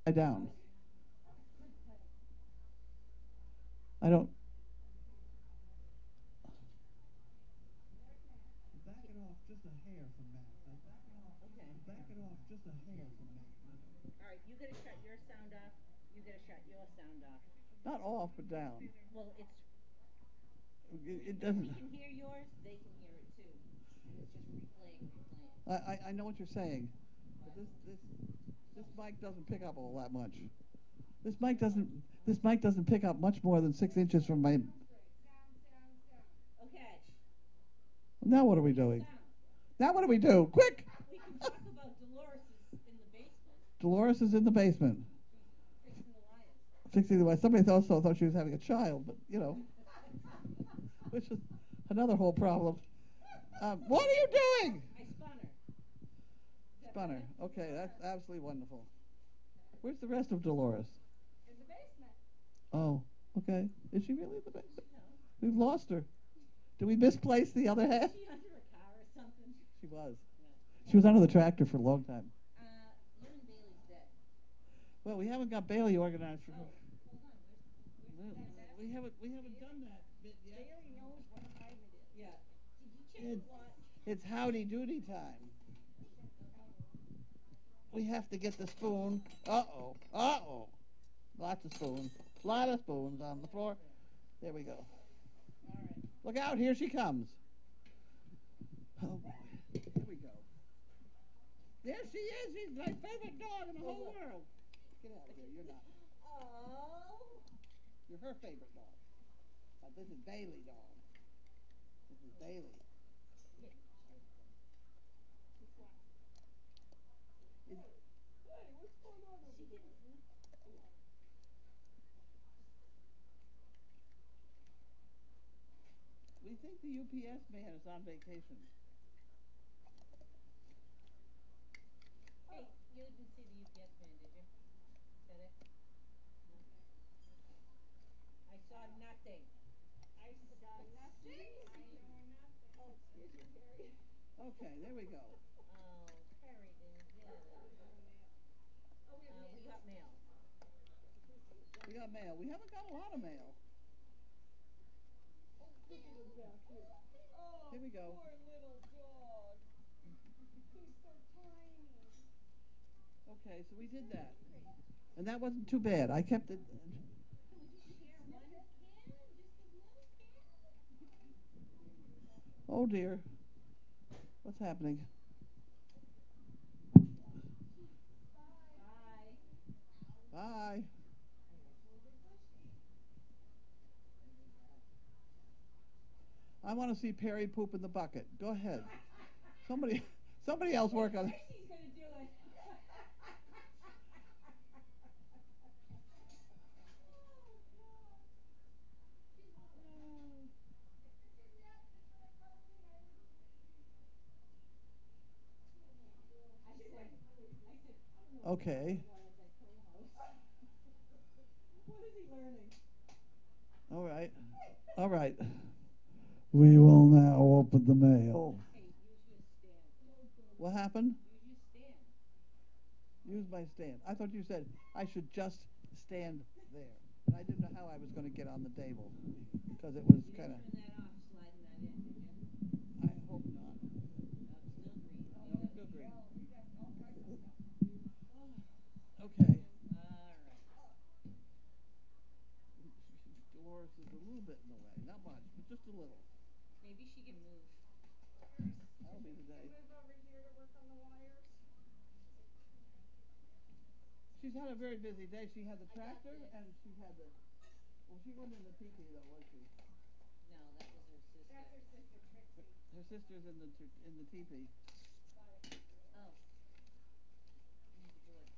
Lie down. I don't. Back it off just a hair from Matt. Okay. Back it off just a hair from Matt. All right, you got to shut your sound off. You got to shut your sound off. Not off, but down. Well, it's It if we doesn't. can hear yours, they can hear it too, and it's just replaying, replaying. I know what you're saying, but this mic doesn't pick up all that much. This mic doesn't. This mic doesn't pick up much more than 6 inches from my. Okay. Now what are we New doing? sound. Now what do we do? Quick! We can talk about Dolores is in the basement Dolores is in the basement, fixing the wires. fixing the. Somebody also thought she was having a child, but which is another whole problem. What are you doing? I spun her. Is that Spun her. better? Okay, that's absolutely wonderful. Where's the rest of Dolores? In the basement. Oh, okay. Is she really in the basement? No. We've lost her. Did we misplace the other half? Is she under a car or something? She was. Yeah. She was under the tractor for a long time. Lynn Bailey's dead. Well, we haven't got Bailey organized for her. Oh, hold on. Where's that? We haven't done that bit yet. Bailey knows what time it is. Yeah. Did you check It's, the watch? it's howdy doody time. We have to get the spoon. Uh-oh. Uh-oh. Lots of spoons. Lot of spoons on the floor. There we go. All right. Look out, here she comes. Oh boy. Here we go. There she is. She's my favorite dog in the whole world. Get out of here. You're not. Oh. You're her favorite dog. This is Bailey dog. This is Bailey. It, She didn't. we think the UPS man is on vacation. Hey, you didn't see the UPS man, did you? Today? No. I saw nothing. I saw nothing. I know nothing. Oh, excuse me, Terry. Okay, there we go. Oh, Terry didn't get it. We got mail. We got mail. We haven't got a lot of mail. Here we go. Poor little dog. He's so tiny. Okay, so we did that. And that wasn't too bad. I kept it. Can we just share one can? Just a little can? Oh dear. What's happening? Bye. Bye. I want to see Perry poop in the bucket. Go ahead. Somebody, somebody else work on it. She's gonna do it. Okay. What is he learning? All right. All right. We will now open the mail. Hey, use your stand. What happened? Use your stand. Use my stand. I thought you said I should just stand there. And I didn't know how I was going to get on the table because it was You kind didn't of. turn that off, sliding that in, did you? I hope not. No, it's still green. No, it's still green. Oh. Okay. All right. Dolores is a little bit in the way. Not much, but just a little. Maybe she can move. That'll be the day. She's had a very busy day. She had the tractor and she had the. Well, she wasn't in the teepee though, was she? No, that was her sister. That's her sister, Trixie. Her sister's in the teepee. Oh. Need the board.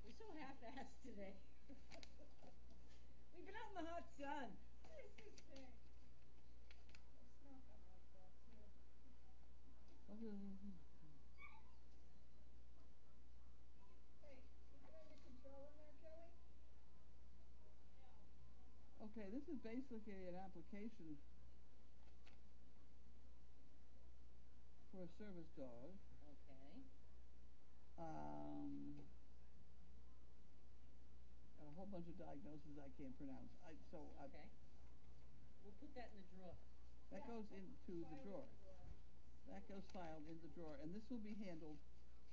We're so half-assed today. We've been out in the hot sun. Okay, this is basically an application for a service dog. Okay. Um, got a whole bunch of diagnoses I can't pronounce. Okay. We'll put that in the drawer. That goes into the drawer. That goes filed in the drawer, and this will be handled.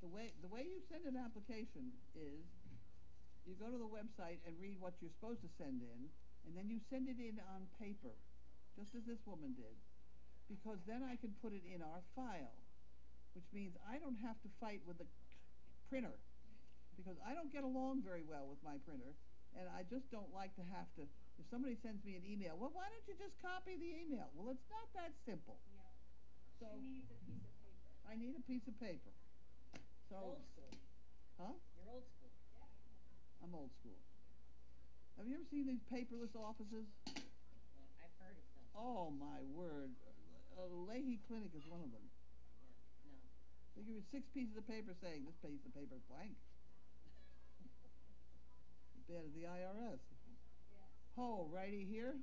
The way you send an application is you go to the website and read what you're supposed to send in, and then you send it in on paper, just as this woman did, because then I can put it in our file, which means I don't have to fight with the printer, because I don't get along very well with my printer, and I just don't like to have to. If somebody sends me an email, well, why don't you just copy the email? Well, it's not that simple. No. So She needs a piece of paper. I need a piece of paper. So, Old school. huh? You're old school. Yeah. I'm old school. Have you ever seen these paperless offices? I've heard of them. Oh my word! Leahy Clinic is one of them. Yeah. No. They give you 6 pieces of paper saying this piece of paper is blank. As bad as the IRS. Yes. Ho, righty here.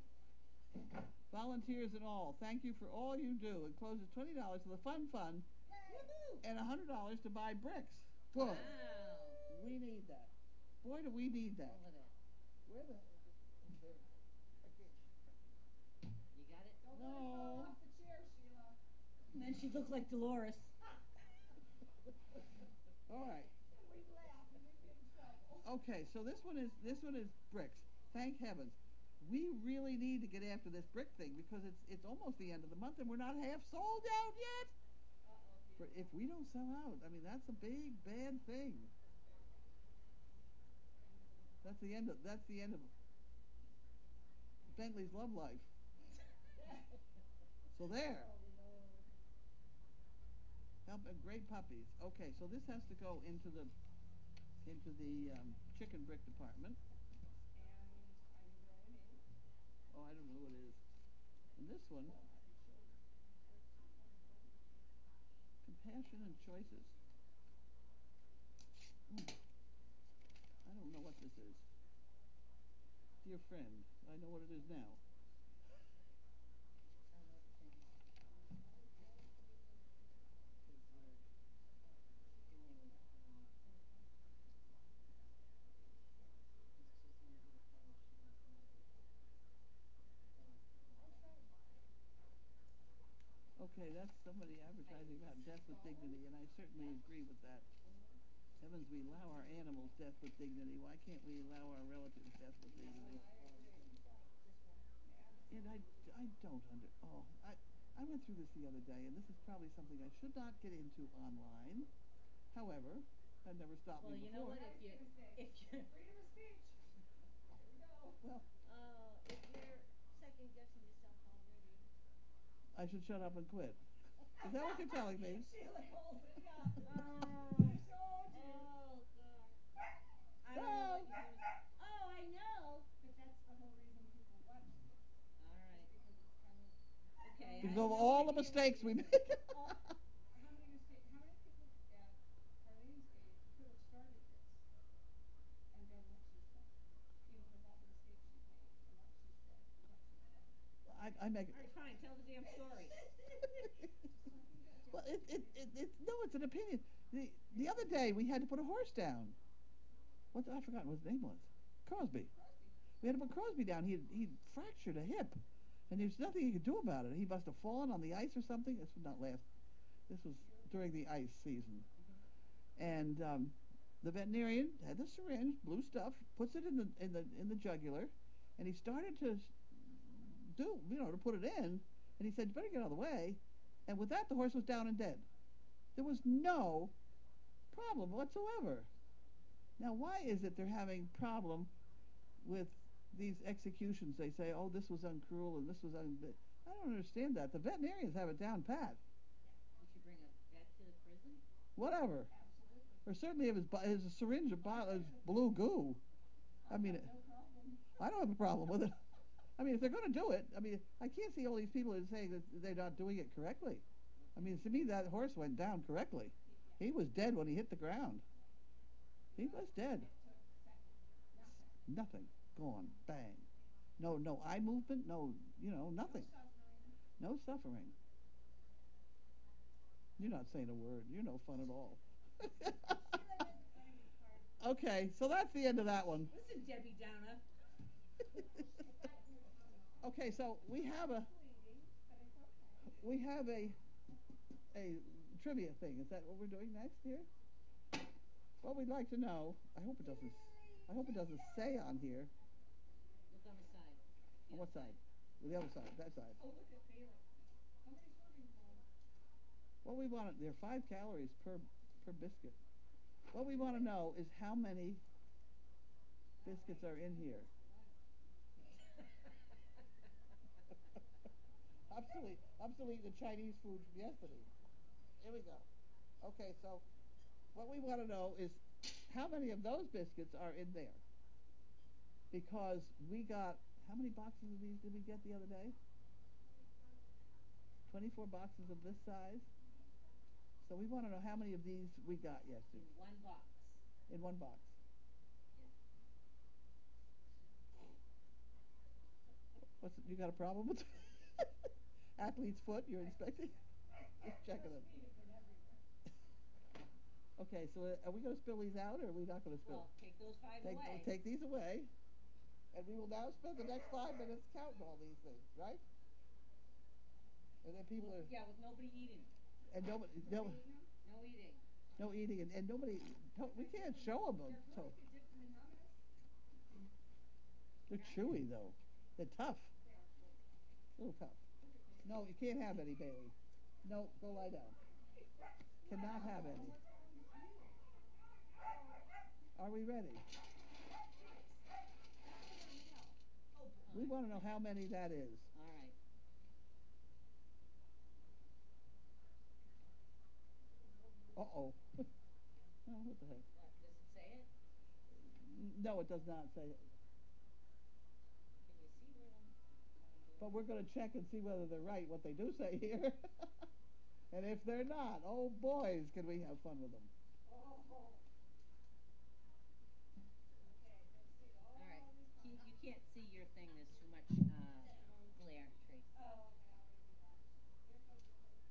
Volunteers and all, thank you for all you do. Encloses $20 for the fun fund Woohoo! and $100 to buy bricks. Good. Wow. We need that. Boy, do we need that. All of it. Where the hell is there? I can't. You got it? Don't let it fall No. off the chair, Sheila. And then she'd look like Dolores. All right. We'd laugh and we'd get in trouble. Okay, so this one is bricks. Thank heavens. We really need to get after this brick thing because it's almost the end of the month and we're not half sold out yet. Uh-oh. If we don't sell out, I mean that's a big bad thing. That's the end of Bentley's love life. So there. Oh, Lord. Help great puppies. Okay, so this has to go into the chicken brick department. And are you going in? Oh, I don't know who it is. And this one, compassion and choices. I don't know what this is. Dear friend, I know what it is now. I don't know what you're saying. Because you're doing, it's just one of the fellows she wants to know. Okay, that's somebody advertising about death with dignity, and I certainly agree with that. Heavens, we allow our animals death with dignity. Why can't we allow our relatives death with dignity? And I don't I went through this the other day, and this is probably something I should not get into online. However, that never stopped Well, me you know before. what? I was gonna say, If you, freedom of speech. Here we go. Well, if you're second guessing yourself already. I should shut up and quit. Is that what you're telling me? Sheila holds it up. Oh. I told you. Oh God. I don't know No. what you're gonna. Oh, I know. But that's the whole reason people watch this. All right. Because it's kind of. Okay. Because I of have all no the idea mistakes we what make. How many people at Carlene's age could have started this and done what she's done, even with all the mistakes she's made and what she's said and what she's done. I make. All right, fine. Tell the damn story. Well, no, it's an opinion. The other day we had to put a horse down. I forgot what his name was. Crosby. We had to put Crosby down. He'd fractured a hip, and there's nothing he could do about it. He must have fallen on the ice or something. This was not last. This was during the ice season, and the veterinarian had the syringe, blue stuff, puts it in the jugular, and he started to to put it in, and he said, "You better get out of the way." And with that, the horse was down and dead. There was no problem whatsoever. Now, why is it they're having problem with these executions? They say, "Oh, this was uncruel and this was I don't understand that. The veterinarians have it down pat. We should bring a vet to the prison. Whatever. Absolutely. Or certainly if his syringe is blue goo. I mean, No problem. I don't have a problem with it. I mean, if they're going to do it, I mean, I can't see all these people that say that they're not doing it correctly. I mean, to me, that horse went down correctly. He was dead when he hit the ground. He was dead. It took seconds. Nothing. Gone. Bang. No eye movement. No, nothing. No suffering. No suffering. You're not saying a word. You're no fun at all. Sheila, Okay, so that's the end of that one. Listen, Debbie Downer. Okay, so we have a Bleeding, but it's okay. we have a trivia thing. Is that what we're doing next here? What we'd like to know. I hope it doesn't say on here. Look on the side. On what side? The other side. That side. Oh, look at Bailey. How many servings, Mom? What we want. There are 5 calories per biscuit. What we want to know is how many biscuits are in here. I'm still eating the Chinese food from yesterday. Here we go. Okay, so what we want to know is how many of those biscuits are in there. Because we got, how many boxes of these did we get the other day? 24 boxes of this size. So we want to know how many of these we got yesterday. In one box. In one box. You got a problem with athlete's foot? You're inspecting? Just checking them. Feet have been everywhere. Okay, so are we going to spill these out, or are we not going to spill? Well, take those five away. Take these away, and we will now spend the next 5 minutes counting all these things, right? And then people are Yeah, with nobody eating. and nobody No eating. no eating and nobody we can't show them. They're So really good dipped in hummus. they're chewy though. They're tough. They are really. A little tough. Look at Bailey. No, you can't have any, Bailey. No, go lie down. Cannot have any. What's wrong with you? Are we ready? Oh, We want to know how many that is. All right. Uh-oh. Oh, what the heck? What, does it say it? No, it does not say it. Can you see where I'm But we're going to check and see whether they're right, what they do say here. And if they're not, oh boys, can we have fun with them. oh. Okay, let's see. All right. You can't see your thing. There's too much glare, Trace. Oh, okay, I'll redo that. There goes the whole thing.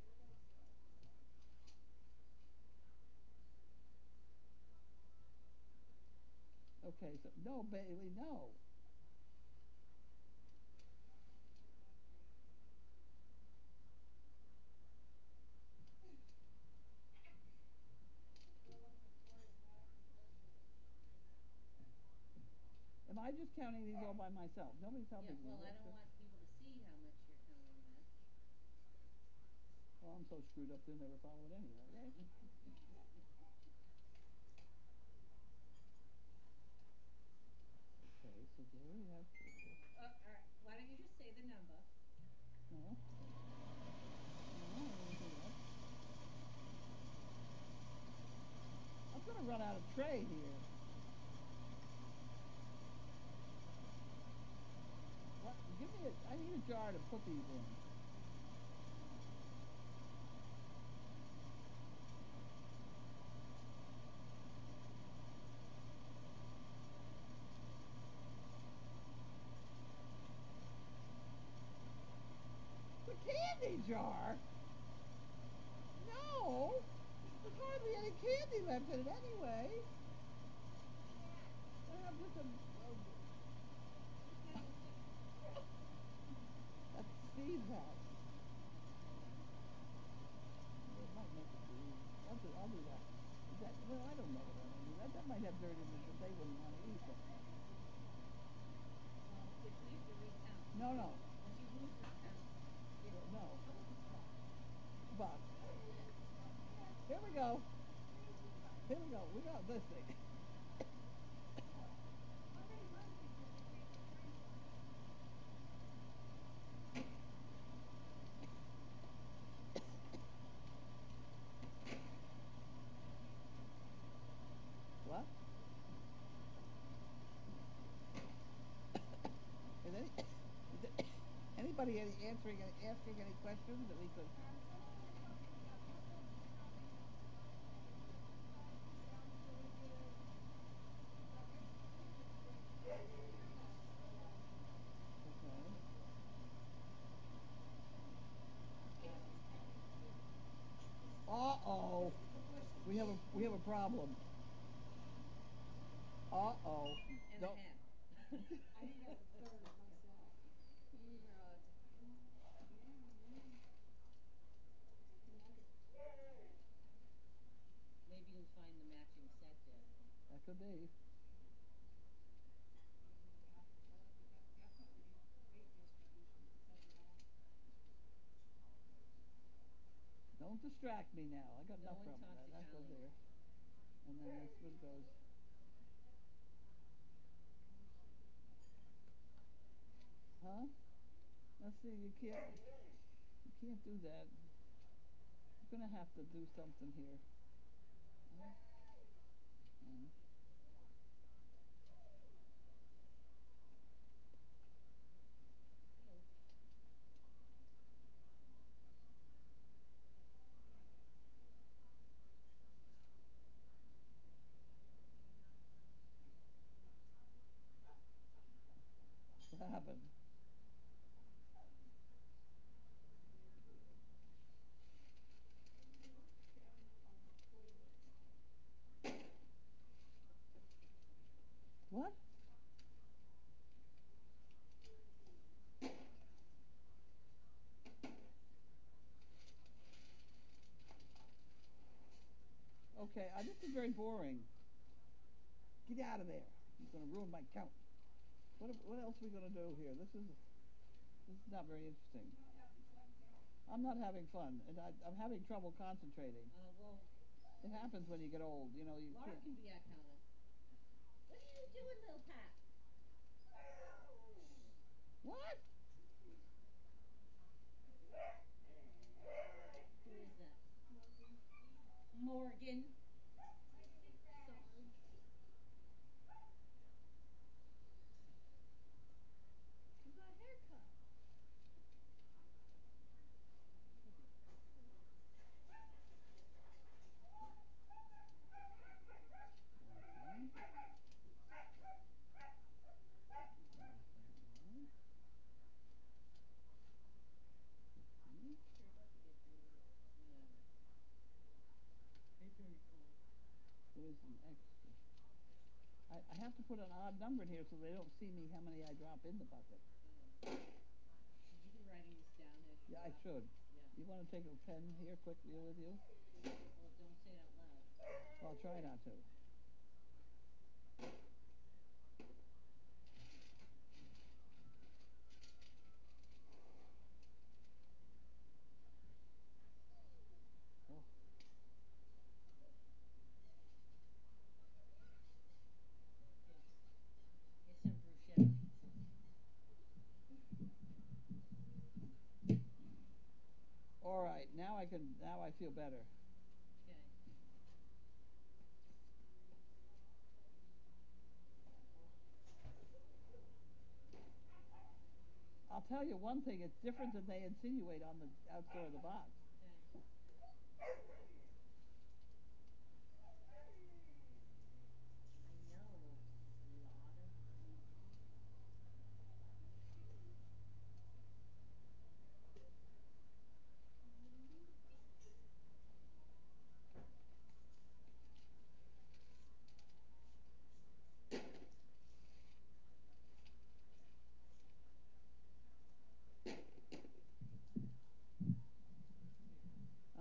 Here goes the. Okay, so no, Bailey, no. Am I just counting these all by myself? Nobody's helping Yeah, me. well, I don't want people to see how much you're counting then. Well, I'm so screwed up they'll never follow it anyway, right? Okay, so there we have. All right. Why don't you just say the number? No. No, I didn't do that. I'm gonna run out of tray here. What? I need a jar to put these in. The candy jar? No! There's hardly any candy left in it anyway. I have just that's Steve's house. It might make it easy. I'll do that. Well, I don't know what I want to do. That might have dirt in it that they wouldn't want to eat. But Well, if we have to recount. no. If you lose the count. No. How about this box? Box. Here we go. Here we go. We got this thing. How many birthdays did they take for Tracy? What? Is anybody asking any questions that we could? Someone was talking about what was the topping on the pie. The pie sounds really good. But the peanuts are what I need. Okay. We have a problem. Uh-oh. And a Don't. half. I think that's a third myself. No, it's a quarter. Yeah, yeah. Nugget. Maybe you'll find the matching set, Danica. That could be. Yeah, well, we got definitely weight distribution because of that. Don't distract me now. I got No enough one from it. talks That goes Italian. there. And then this one goes. Huh? Let's see. You can't. You can't do that. You're gonna have to do something here. Huh? Hmm. Hello. What happened? Down on the toilet. What? Okay. This is very boring. Get out of there. You're gonna ruin my count. What else are we gonna do here? This is not very interesting. Not having fun, Carol. I'm not having fun, and I'm having trouble concentrating. Well, It happens when you get old. You know, you Laura can't. can be our counter. What are you doing, little pap? What? Who is that? Morgan. Morgan. Sarge. You got a haircut. You're about to get booed. No. Hey, Penny Cole. There's an extra. I have to put an odd number in here so they don't see me how many I drop in the bucket. Oh. Should you be writing this down as you Yeah, I drop? should. Yeah. You want to take a pen here quickly with you? Well, don't say it out loud. Well, I'll try not to. Oh, Yes. Get some bruschetta pizza. all right. Now I can. Now I feel better. Okay. I'll tell you one thing. It's different than they insinuate on the outside of the box. Okay. I know. Slaughter.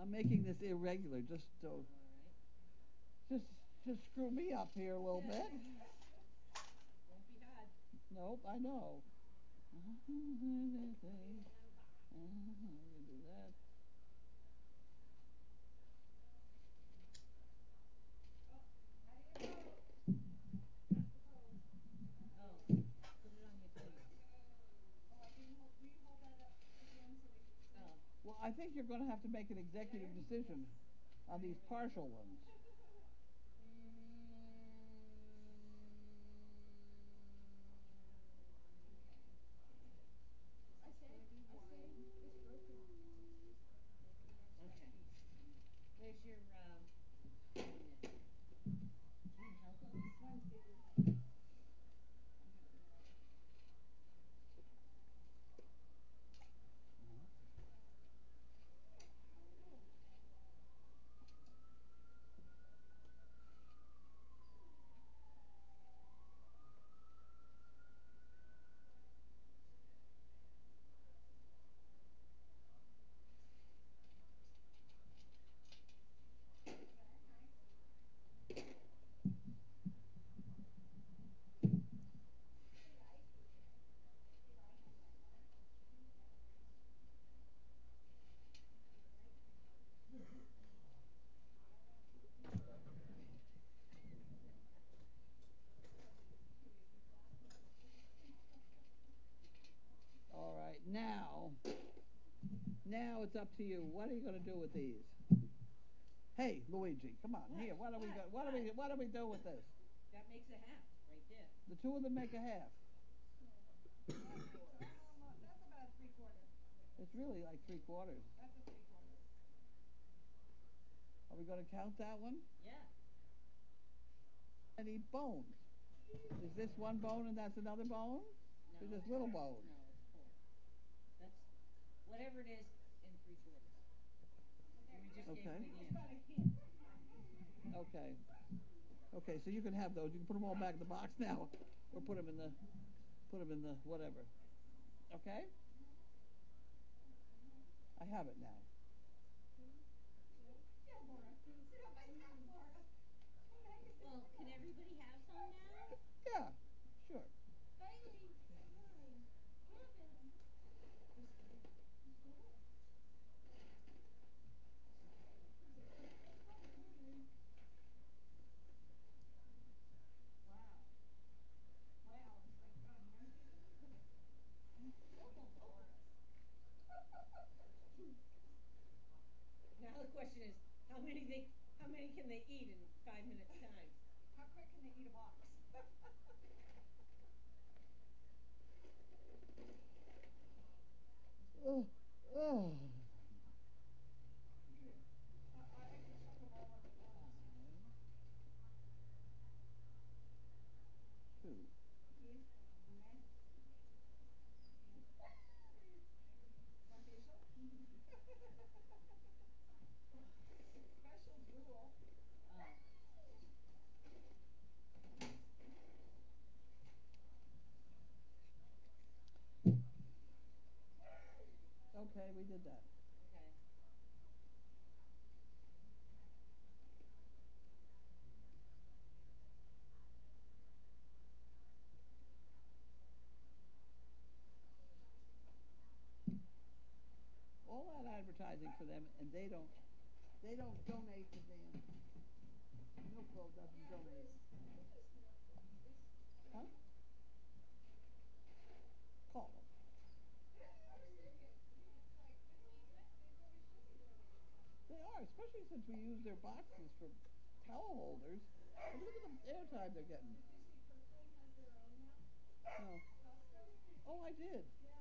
I'm making this irregular just All to right. just just screw me up here a little bit. Won't be hard. Nope, I know. I'm gonna do that. Oh, how do you vote? Press the vote. Oh, put it on your thing. Oh, I didn't hold, will you hold that up again so we can see? Oh. Well, I think you're going to have to make an executive decision on these partial ones. I say it's broken. Okay. Where's your unit? Can you help us? One's bigger than this. I'm having another. Now it's up to you. What are you going to do with these? Hey, Luigi, come on What? here. What are we What? go- What are we What do we do with this? That makes a half right there. The two of them make a half. That's about a three-quarter. It's really like 3/4. That's a three-quarter. Are we going to count that one? Yeah. Any bones? Is this one bone and that's another bone? No. Is this little bone? No, it's four. That's whatever it is in 3/4. And we just gave Okay. away the It's answer. about a hint. Okay. Okay, so you can have those. You can put them all back in the box now, or put them in the whatever. Okay. I have it now. Yeah, Laura. Sit up by yourself, Laura. Well, can everybody have some now? Yeah. Sure. Bailey, mine. Kevin. Wow. Wow, it's like God knows you. Now the question is, how many can they eat in 5 minutes time? How quick can they eat a box? Oh. Oh. I can chuck them all up at once. 2. Yes, mess. My facial? Special drool. Oh. Okay, we did that. Okay. All that advertising for them, and they don't donate to damn. Milkville doesn't donate. Huh? Call them. They are, especially since we use their boxes for towel holders. And look at the airtime they're getting. Did you see Kirkland has their own now? No. Costco? Oh, I did. Yeah.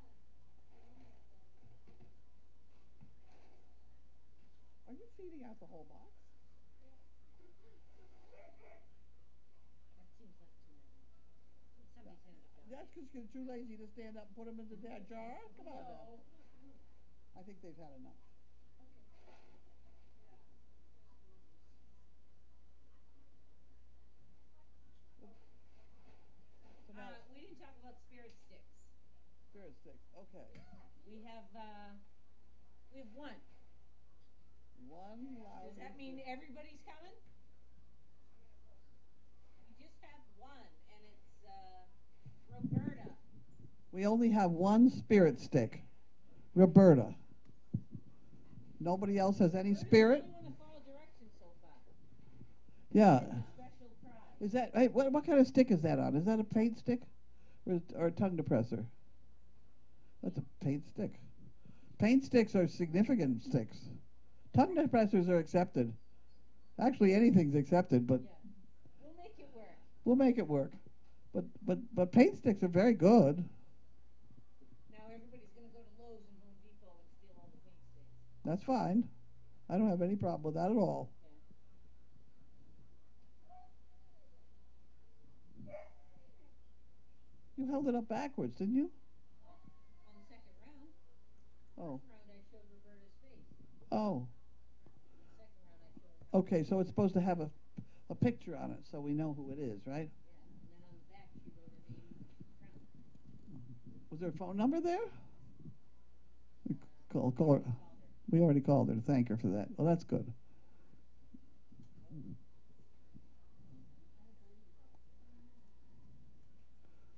Their own Costco. Are you feeding out the whole box? That seems like too many. Somebody's gonna have to That's donate. because you're too lazy to stand up and put them in the jar? Come on now. No. I think they've had enough. So now, We didn't talk about spirit sticks. spirit sticks. Okay. We have one. One loud. Does that mean everybody's coming? We just have one, and it's Roberta. We only have one spirit stick. Roberta. Nobody else has any spirit? We're the only one to follow directions so far. Yeah. It's a special prize. Is that, hey, what kind of stick is that on? Is that a paint stick or a tongue depressor? That's a paint stick. Paint sticks are significant sticks. Tongue depressors are accepted. Actually, anything's accepted, but Yeah. We'll make it work. we'll make it work. But paint sticks are very good. Now everybody's gonna go to Lowe's and Home Depot and steal all the paint sticks. That's fine. I don't have any problem with that at all. You held it up backwards, didn't you? On the second round. Oh. First round I showed Roberta's face. Oh. Second round I showed. Okay, so it's supposed to have a picture on it so we know who it is, right? Yeah, and then on the back she wrote her name crown. Was there a phone number there? Call her. Called her. We already called her to thank her for that. Well, that's good.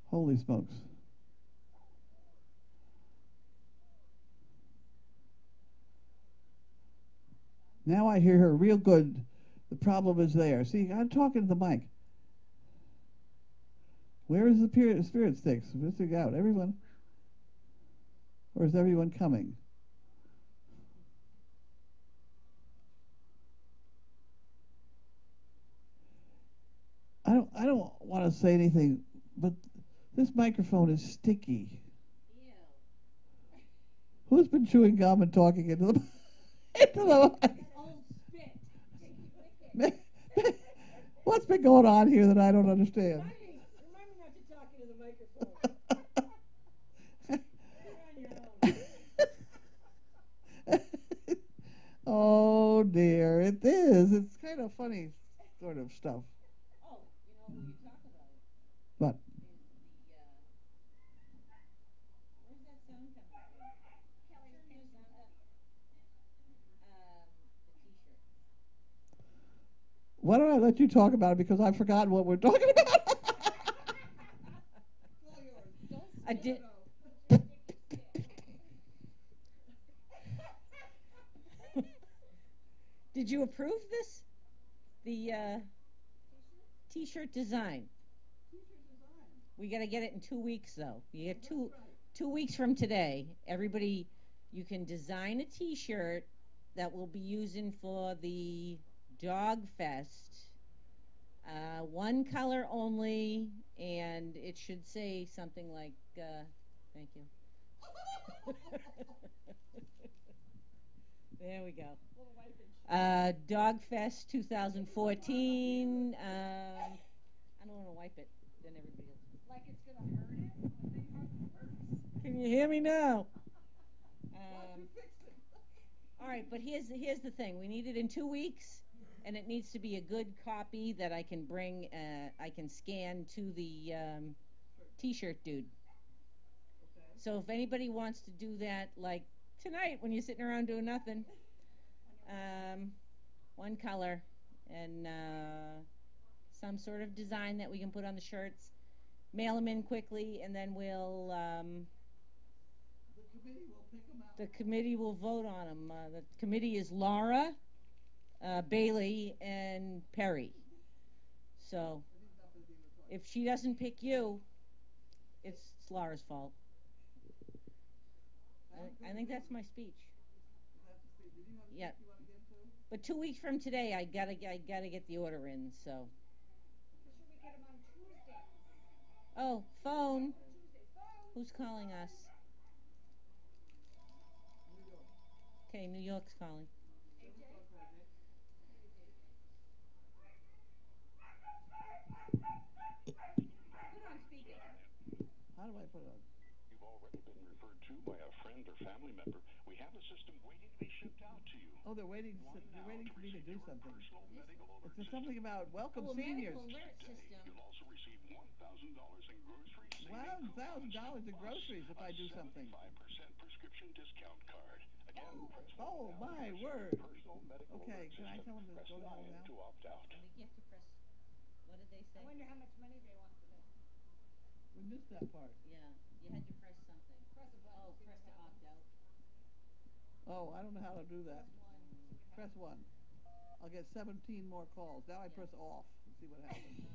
Holy smokes. Now I hear her real good. The problem is there. See, I'm talking to the mic. Where is the spirit sticks? Missing out. Everyone? Or is everyone coming? I don't want to say anything, but this microphone is sticky. Ew. Who's been chewing gum and talking into the into the mic? Old spit. What's been going on here that I don't understand? Remind me not to talk into the microphone. You're on your own. Oh dear, it is. It's kind of funny sort of stuff. Oh, you know who you talk about What? is the, where's that sound coming from? Turn your sound up. The t-shirt. Why don't I let you talk about it because I've forgotten what we're talking about? I did. Did you approve this? The t-shirt design. We got to get it in 2 weeks, though. You get 2 weeks from today. Everybody, you can design a t-shirt that we'll be using for the Dog Fest. One color only, and it should say something like, thank you. There we go. Dog Fest 2014. I don't want to wipe it. Then everybody else. Like it's gonna hurt it? I think it hurts. Can you hear me now? All right, but here's the thing. We need it in 2 weeks, and it needs to be a good copy that I can bring. I can scan to the T-shirt dude. So if anybody wants to do that, like tonight when you're sitting around doing nothing, one color and some sort of design that we can put on the shirts, mail them in quickly, and then we'll The committee will pick them out. the committee will vote on them. The committee is Laura, Bailey, and Perry. So if she doesn't pick you, it's Laura's fault. I think that's my speech. Yeah. But 2 weeks from today, I gotta get the order in. So. Should we get them on Tuesday? Oh, phone. Tuesday. Phone. Who's calling us? Okay, New York's calling. AJ? Put on speaker. How do I put it on? You've already been referred to by a friend or family member. We have a system waiting to be shipped out to you. Oh, they're waiting for me to do something. It's just something about welcome Oh, a seniors. medical alert system. You'll also receive $1,000 in grocery savings $1,000 in groceries if I do something. 5% prescription discount card. Again, press Oh, one now my to receive word. personal medical Okay, alert can I system. tell them to Press go to hell 9 now? to opt out. I think you have to press. What did they say? I wonder how much money they want for that. We missed that part. Yeah, you had to press something. Press a button. Oh, see press what to opt happens. out. Oh, I don't know how to do that. Press one. See what Press 1. I'll get 17 more calls. Now I Yeah. press off and see what happens.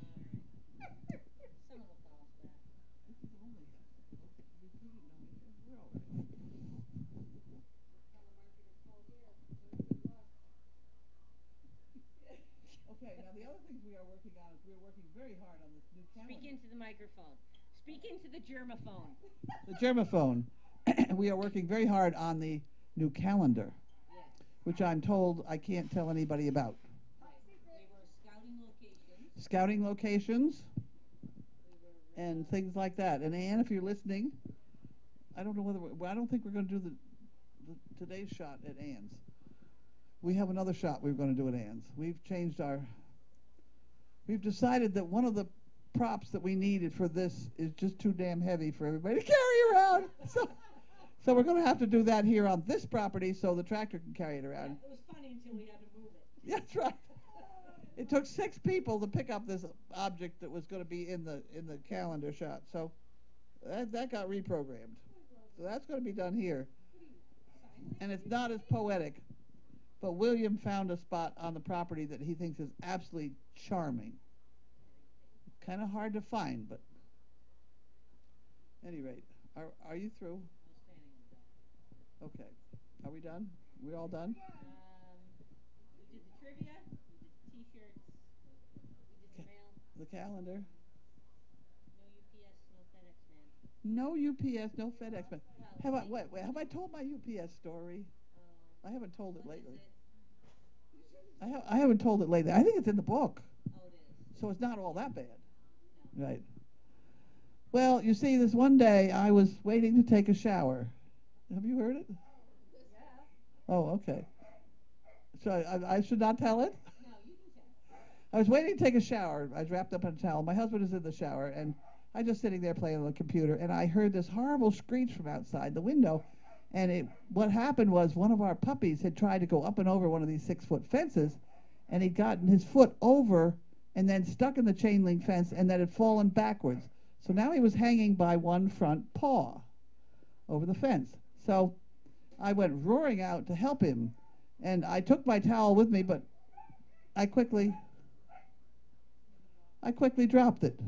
Alright. Some of the calls back. This is only repeated. No, we're all right. Telemarketer call here. Good luck. Okay, now the other things we are working on is we're working very hard on this new calendar. Speak into the microphone. Speak into the germaphone. The germaphone. We are working very hard on the new calendar, Yes. which I'm told I can't tell anybody about. Right. We were scouting locations. Scouting locations We were. and things like that. And Ann, if you're listening, I don't know whether I don't think we're going to do the today's shot at Ann's. We have another shot we're going to do at Ann's. We've decided that one of the props that we needed for this is just too damn heavy for everybody to carry around. So we're going to have to do that here on this property so the tractor can carry it around. It was funny until we had to move it. That's right. It took 6 people to pick up this object that was going to be in the calendar shot. So that got reprogrammed. So that's going to be done here. And it's not as poetic, but William found a spot on the property that he thinks is absolutely charming. Kind of hard to find, but at any rate, are you through? I was standing in the back. Okay. Are we done? We all done? We did the trivia. We did the t-shirts. We did the mail. The calendar. No UPS, no FedEx man. No UPS, no FedEx. But Well, have I they- wait, have I told my UPS story? I haven't told it What is lately. it? I haven't told it lately. I think it's in the book, Oh, it is. so it's not all that bad. No. Right. Well, you see, this one day I was waiting to take a shower. Have you heard it? Yeah. Oh, okay. So I should not tell it? No, you can tell. I was waiting to take a shower. I was wrapped up in a towel. My husband is in the shower, and I was just sitting there playing on the computer, and I heard this horrible screech from outside the window. And what happened was one of our puppies had tried to go up and over one of these 6-foot fences, and he'd gotten his foot over and then stuck in the chain link fence, and then had fallen backwards. So now he was hanging by one front paw over the fence. So I went roaring out to help him, and I took my towel with me, but I quickly dropped it.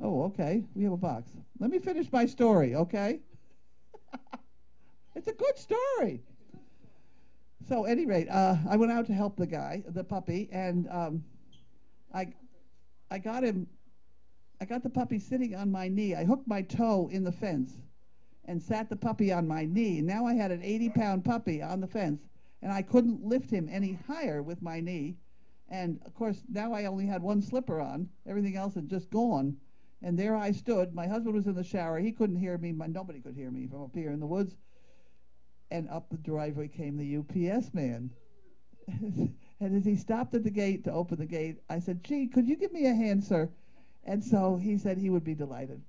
Oh, okay. We have a box. Let me finish my story, okay? It's a good story. So, at any rate, I went out to help the puppy, and I got him. I got the puppy sitting on my knee. I hooked my toe in the fence and sat the puppy on my knee. Now I had an 80-pound puppy on the fence, and I couldn't lift him any higher with my knee. And, of course, now I only had one slipper on. Everything else had just gone. And there I stood. My husband was in the shower. He couldn't hear me. Nobody could hear me from up here in the woods. And up the driveway came the UPS man. And as he stopped at the gate to open the gate, I said, "Gee, could you give me a hand, sir?" And so he said he would be delighted.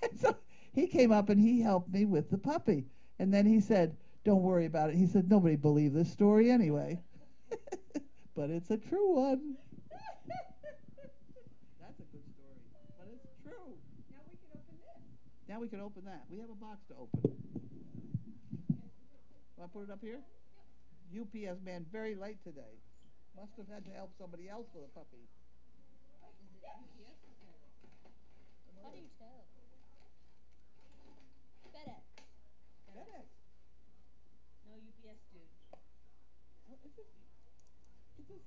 And so he came up and he helped me with the puppy. And then he said, "Don't worry about it." He said, "Nobody believed this story anyway." But it's a true one. That's a good story. But it's true. Now we can open this. Now we can open that. We have a box to open. Want to put it up here? UPS man very late today. Must have had to help somebody else with a puppy. How do you tell? FedEx. FedEx. No UPS, dude. Oh, is this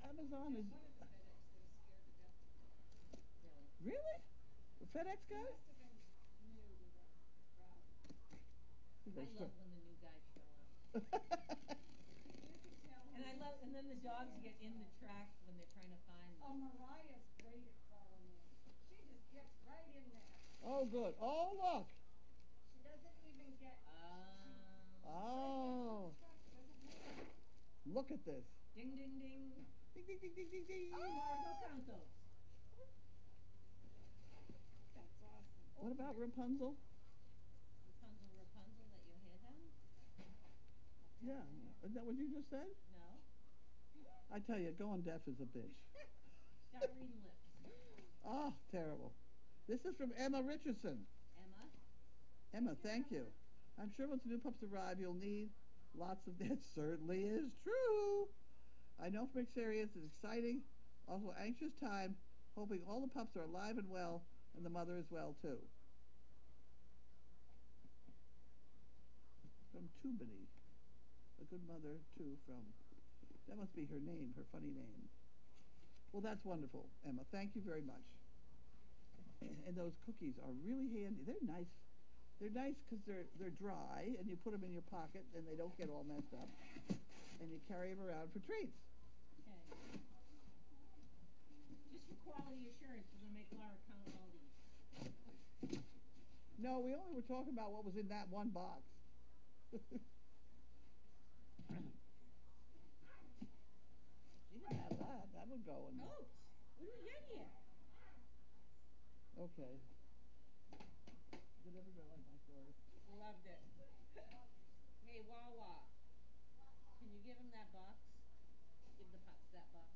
Amazon is Really. really? The FedEx guy? I love when the new guys show up. And then the dogs get in the track when they're trying to find Oh, them. Mariah's great at following in. She just gets right in there. Oh, good. Oh, look. She doesn't even get. Oh, Doesn't move. look at this. Ding, ding, ding. Ding, ding, ding, ding, ding, ding. Laura, go count those. That's awesome. What about Rapunzel? Rapunzel, Rapunzel, let your hair down? Yeah. Is that what you just said? No. I tell you, going deaf is a bitch. Start reading lips. Oh, terrible. This is from Emma Richardson. Emma? Emma, thank you. I'm sure once the new pups arrive, you'll need lots of that. Certainly is true. I know from experience it's exciting, also anxious time, hoping all the pups are alive and well, and the mother is well too. From Tubany. A good mother, too, from... That must be her name, her funny name. Well, that's wonderful, Emma. Thank you very much. And those cookies are really handy. They're nice. They're nice because they're dry, and you put them in your pocket, and they don't get all messed up. And you carry them around for treats. Okay. Just for quality assurance, we're going to make Laura count all these. No, we only were talking about what was in that one box. She didn't have that. That would go in. Oh, what do we get here? Okay. Did everybody like my story? Loved it. Hey, Wawa, can you give him that box? Give the pups that box.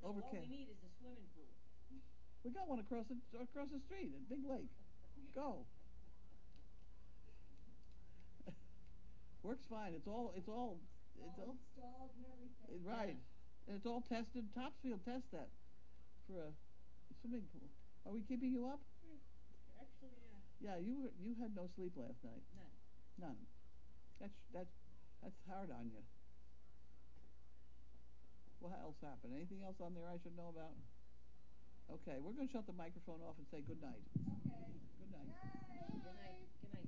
Now, what Okay. we need is a swimming pool. We got one across the street at Big Lake. Go. Works fine. It's all All installed and everything. right. And it's all tested. Topsfield tests that for a swimming pool. Are we keeping you up? Actually, Yeah, you had no sleep last night. none. None. That's hard on you. What else happened? Anything else on there I should know about? Okay, we're going to shut the microphone off and say good night. Okay. Good night. Night. Good night. Good night.